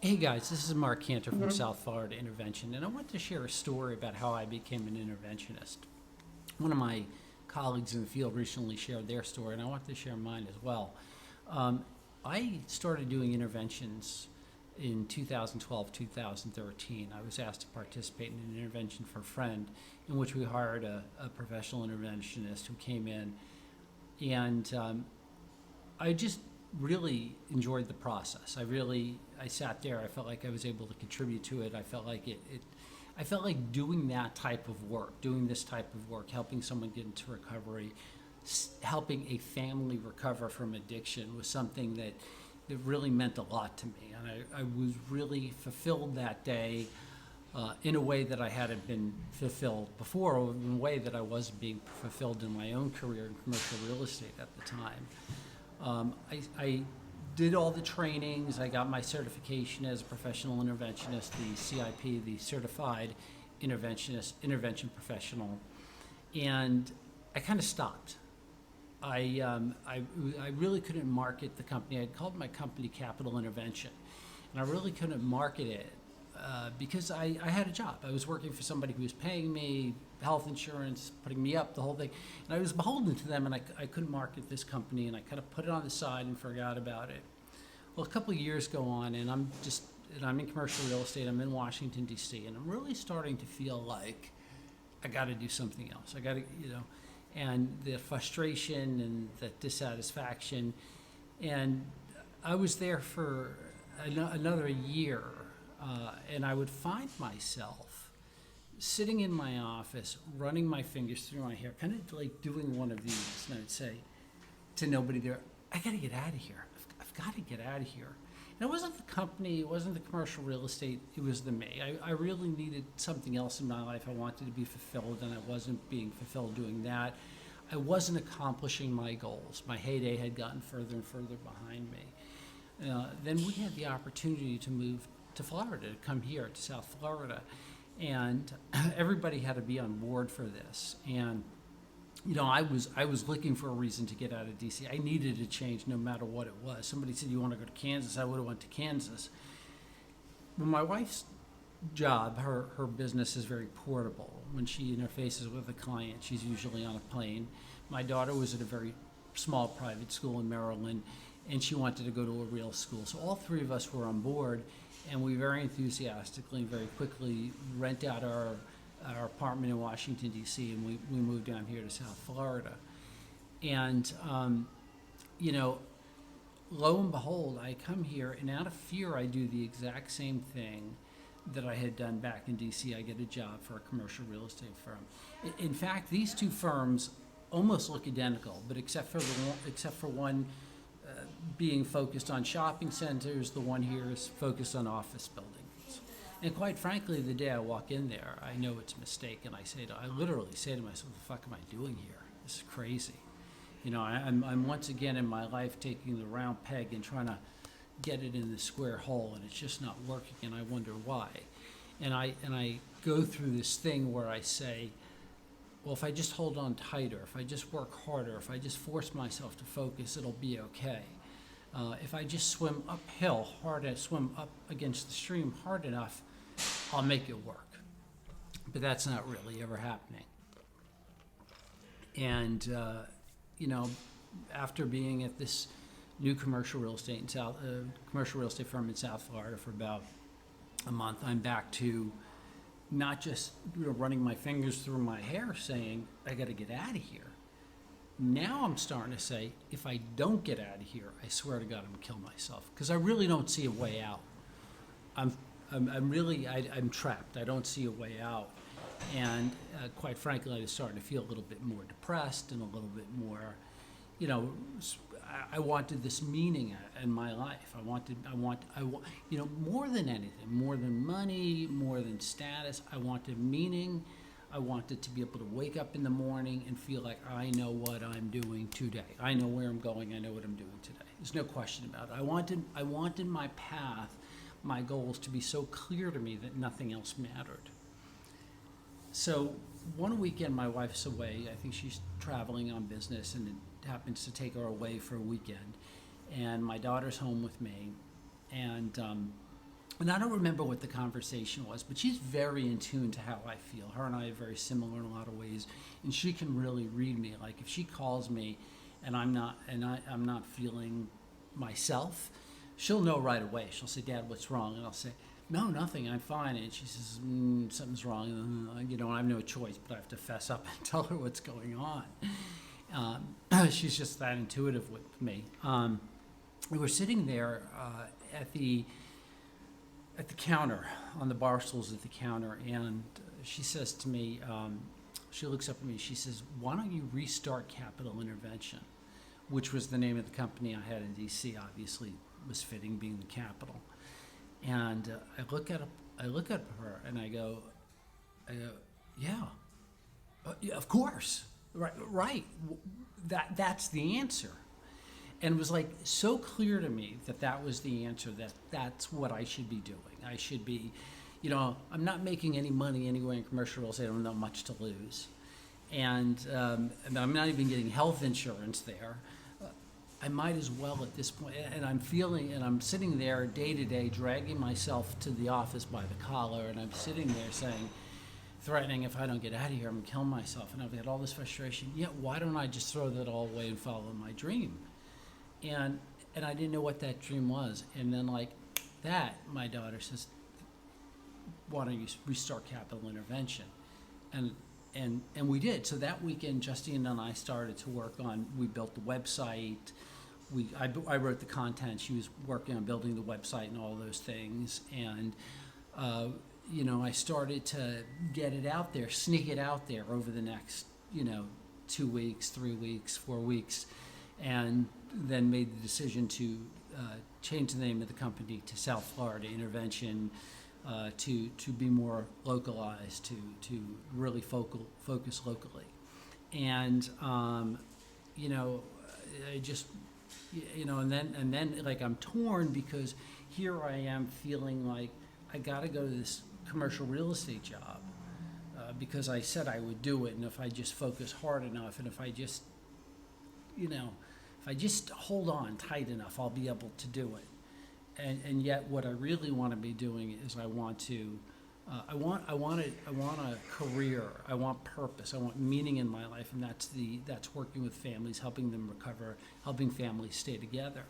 Hey guys, this is Marc Kantor from South Florida Intervention, and I want to share a story about how I became an interventionist. One of my colleagues in the field recently shared their story, and I want to share mine as well. Um, I started doing interventions in 2012, 2013. I was asked to participate in an intervention for a friend in which we hired a professional interventionist who came in, and I just really enjoyed the process. I sat there. I felt like I was able to contribute to it. I felt like I felt like doing that type of work, doing this type of work, helping someone get into recovery, helping a family recover from addiction was something that really meant a lot to me. And I was really fulfilled that day in a way that I hadn't been fulfilled before, or in a way that I wasn't being fulfilled in my own career in commercial real estate at the time. I did all the trainings. I got my certification as a professional interventionist, the CIP, the Certified Intervention Professional, and I kind of stopped. I really couldn't market the company. I'd called my company Capital Intervention, and I really couldn't market it because I had a job. I was working for somebody who was paying me health insurance, putting me up, the whole thing. And I was beholden to them, and I couldn't market this company, and I kind of put it on the side and forgot about it. Well, a couple of years go on, and I'm in commercial real estate. I'm in Washington, D.C., and I'm really starting to feel like I got to do something else. I got to, and the frustration and the dissatisfaction. And I was there for another year, and I would find myself sitting in my office, running my fingers through my hair, kind of like doing one of these, and I would say to nobody there, I got to get out of here. I've got to get out of here. And it wasn't the company, it wasn't the commercial real estate, it was the me. I really needed something else in my life. I wanted to be fulfilled, and I wasn't being fulfilled doing that. I wasn't accomplishing my goals. My heyday had gotten further and further behind me. Then we had the opportunity to move to Florida, to come here to South Florida. And everybody had to be on board for this. And I was looking for a reason to get out of DC. I needed a change no matter what it was. Somebody said, "You want to go to Kansas?" I would have went to Kansas. Well, my wife's job, her business is very portable. When she interfaces with a client, she's usually on a plane. My daughter was at a very small private school in Maryland, and she wanted to go to a real school. So all three of us were on board, and we very enthusiastically and very quickly rent out our apartment in Washington, D.C., and we moved down here to South Florida. And, lo and behold, I come here, and out of fear, I do the exact same thing that I had done back in D.C. I get a job for a commercial real estate firm. In fact, these two firms almost look identical, but except for one being focused on shopping centers, the one here is focused on office buildings. And quite frankly, the day I walk in there, I know it's a mistake, and I literally say to myself, "What the fuck am I doing here? This is crazy." I'm once again in my life taking the round peg and trying to get it in the square hole, and it's just not working, and I wonder why. And I go through this thing where I say, well, if I just hold on tighter, if I just work harder, if I just force myself to focus, it'll be okay. If I just swim uphill hard and swim up against the stream hard enough, I'll make it work. But that's not really ever happening. And after being at this new commercial real estate firm in South Florida for about a month, I'm back to not just running my fingers through my hair saying, I got to get out of here. Now I'm starting to say, if I don't get out of here, I swear to God, I'm gonna kill myself, because I really don't see a way out. I'm trapped. I don't see a way out. And quite frankly, I was starting to feel a little bit more depressed and a little bit more, I wanted this meaning in my life. I want, more than anything, more than money, more than status, I wanted meaning. I wanted to be able to wake up in the morning and feel like I know what I'm doing today. I know where I'm going. I know what I'm doing today. There's no question about it. I wanted my path, my goals to be so clear to me that nothing else mattered. So one weekend, my wife's away. I think she's traveling on business, and it happens to take her away for a weekend. And my daughter's home with me. And And I don't remember what the conversation was, but she's very in tune to how I feel. Her and I are very similar in a lot of ways, and she can really read me. Like if she calls me, and I'm not feeling myself, she'll know right away. She'll say, "Dad, what's wrong?" And I'll say, "No, nothing. I'm fine." And she says, "Something's wrong." And, I have no choice, but I have to fess up and tell her what's going on. She's just that intuitive with me. We were sitting there at the counter, on the bar stools at the counter, and she says to me, she looks up at me, she says, "Why don't you restart Capital Intervention?" Which was the name of the company I had in DC, obviously was fitting being the capital. And I look at her and I go, yeah, yeah, of course, right. That's the answer. And it was like so clear to me that was the answer, that's what I should be doing. I should be, I'm not making any money anyway in commercial real estate. I don't know much to lose. And I'm not even getting health insurance there. I might as well at this point. And I'm sitting there day to day, dragging myself to the office by the collar. And I'm sitting there saying, threatening, if I don't get out of here, I'm going to kill myself. And I've got all this frustration. Yeah, why don't I just throw that all away and follow my dream? And I didn't know what that dream was. And then like that, my daughter says, "Why don't you restart Capital Intervention?" And we did. So that weekend, Justine and I started to work on, we built the website. I wrote the content. She was working on building the website and all those things. And, I started to get it out there, sneak it out there over the next, 2 weeks, 3 weeks, 4 weeks. And then made the decision to change the name of the company to South Florida Intervention, to be more localized, to really focus locally. And I just and then like I'm torn, because here I am feeling like I got to go to this commercial real estate job because I said I would do it, and if I just focus hard enough, and if I just if I just hold on tight enough, I'll be able to do it. And yet, what I really want to be doing is I want a career. I want purpose. I want meaning in my life, and that's working with families, helping them recover, helping families stay together.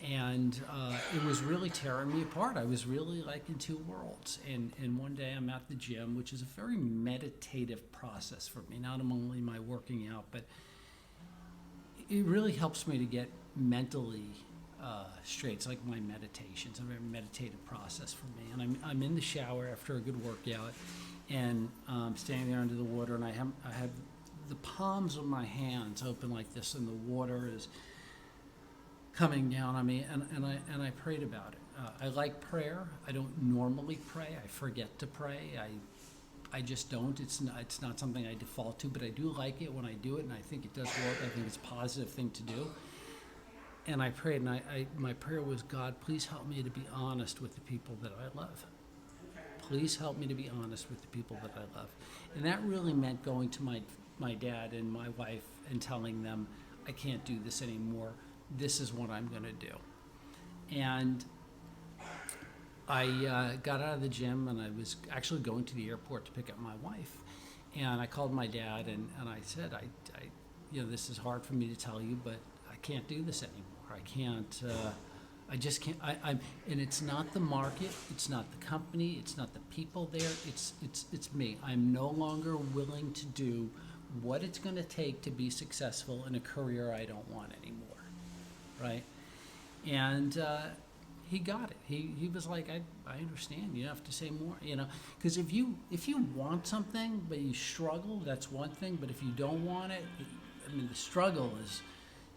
It was really tearing me apart. I was really like in two worlds. And one day I'm at the gym, which is a very meditative process for me, not only my working out, but it really helps me to get mentally straight. It's like my meditation. It's a very meditative process for me. And I'm in the shower after a good workout, and standing there under the water, and I have the palms of my hands open like this, and the water is coming down on me, and I prayed about it. I like prayer. I don't normally pray. I forget to pray. I just don't. It's not something I default to, but I do like it when I do it, and I think it does work. I think it's a positive thing to do. And I prayed, and my prayer was, God, please help me to be honest with the people that I love. Please help me to be honest with the people that I love. And that really meant going to my dad and my wife and telling them, I can't do this anymore. This is what I'm going to do. And I got out of the gym, and I was actually going to the airport to pick up my wife. And I called my dad, and I said, this is hard for me to tell you, but I can't do this anymore. I can't, I just can't, and it's not the market, it's not the company, it's not the people there, it's me. I'm no longer willing to do what it's going to take to be successful in a career I don't want anymore, right? And he got it. He was like, I understand. You don't have to say more, because if you want something but you struggle, that's one thing. But if you don't want it, the struggle is,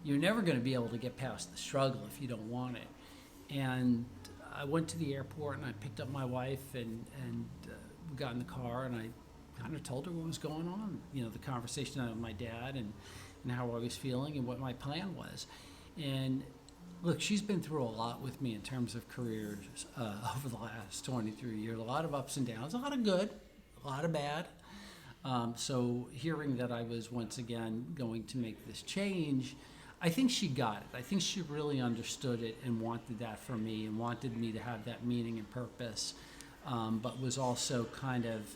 you're never going to be able to get past the struggle if you don't want it. And I went to the airport, and I picked up my wife, and we got in the car, and I kind of told her what was going on, the conversation I had with my dad, and how I was feeling and what my plan was. And look, she's been through a lot with me in terms of careers over the last 23 years, a lot of ups and downs, a lot of good, a lot of bad. So hearing that I was once again going to make this change, I think she got it. I think she really understood it and wanted that for me and wanted me to have that meaning and purpose, but was also kind of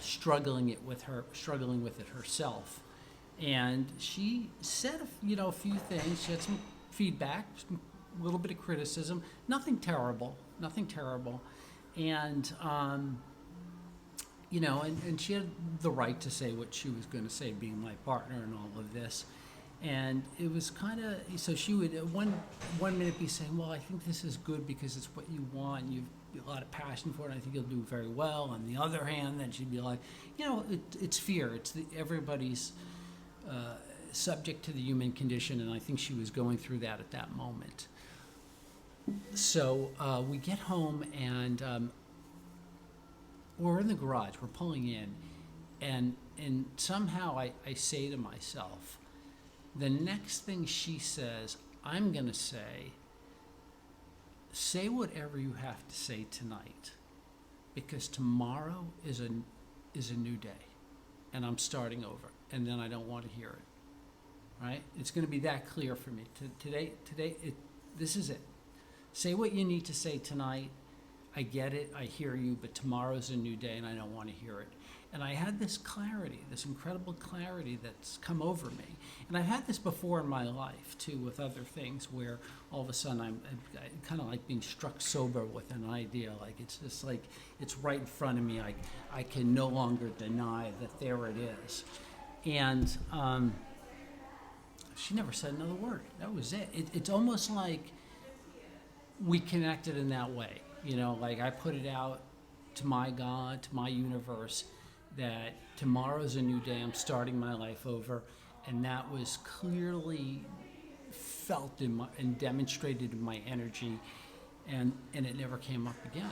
struggling with it herself. And she said, a few things. She had some feedback, a little bit of criticism, nothing terrible. And, and she had the right to say what she was going to say, being my partner in all of this. And it was kind of, so she would one minute be saying, well, I think this is good because it's what you want, and you've a lot of passion for it, and I think you'll do very well. On the other hand, then she'd be like, it's fear. Everybody's subject to the human condition, and I think she was going through that at that moment. So we get home, and we're in the garage. We're pulling in, and somehow I say to myself, the next thing she says, I'm going to say whatever you have to say tonight, because tomorrow is a new day, and I'm starting over, and then I don't want to hear it. Right? It's going to be that clear for me. Today, this is it. Say what you need to say tonight. I get it, I hear you, but tomorrow's a new day and I don't want to hear it. And I had this clarity, this incredible clarity that's come over me. And I've had this before in my life too, with other things, where all of a sudden I'm kind of like being struck sober with an idea. Like it's just like, it's right in front of me. I can no longer deny that there it is. And she never said another word. That was it. It's almost like we connected in that way. Like I put it out to my God, to my universe, that tomorrow's a new day. I'm starting my life over. And that was clearly felt and demonstrated in my energy. And it never came up again.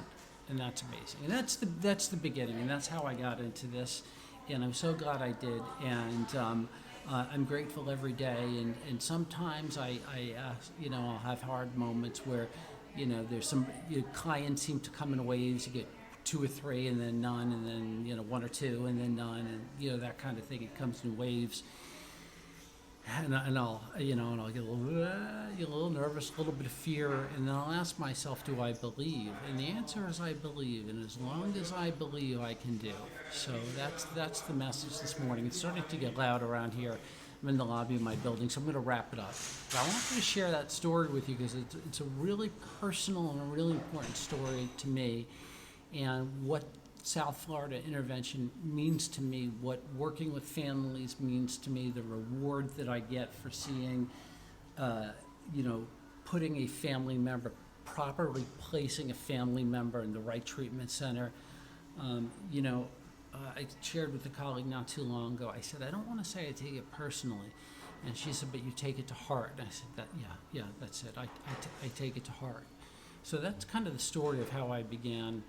And that's amazing. And that's the beginning. And that's how I got into this. And I'm so glad I did. And I'm grateful every day. And sometimes I'll have hard moments where, there's some clients seem to come in waves. You get 2 or 3, and then none, and then 1 or 2, and then none, and that kind of thing. It comes in waves, and I'll get a little nervous, a little bit of fear, and then I'll ask myself, do I believe? And the answer is I believe, and as long as I believe, I can do. So that's the message this morning. It's starting to get loud around here. I'm in the lobby of my building, so I'm going to wrap it up. But I wanted to share that story with you because it's a really personal and a really important story to me, and what South Florida intervention means to me, what working with families means to me, the reward that I get for seeing, putting a family member, properly placing a family member in the right treatment center. I shared with a colleague not too long ago, I said, I don't want to say I take it personally. And she said, but you take it to heart. And I said, yeah, that's it. I take it to heart. So that's kind of the story of how I began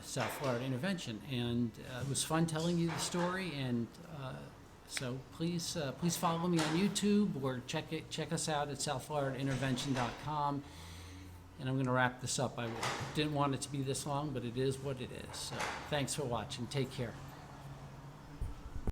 South Florida Intervention. And it was fun telling you the story. And so please follow me on YouTube, or check us out at southfloridaintervention.com. And I'm going to wrap this up. I didn't want it to be this long, but it is what it is. So thanks for watching. Take care.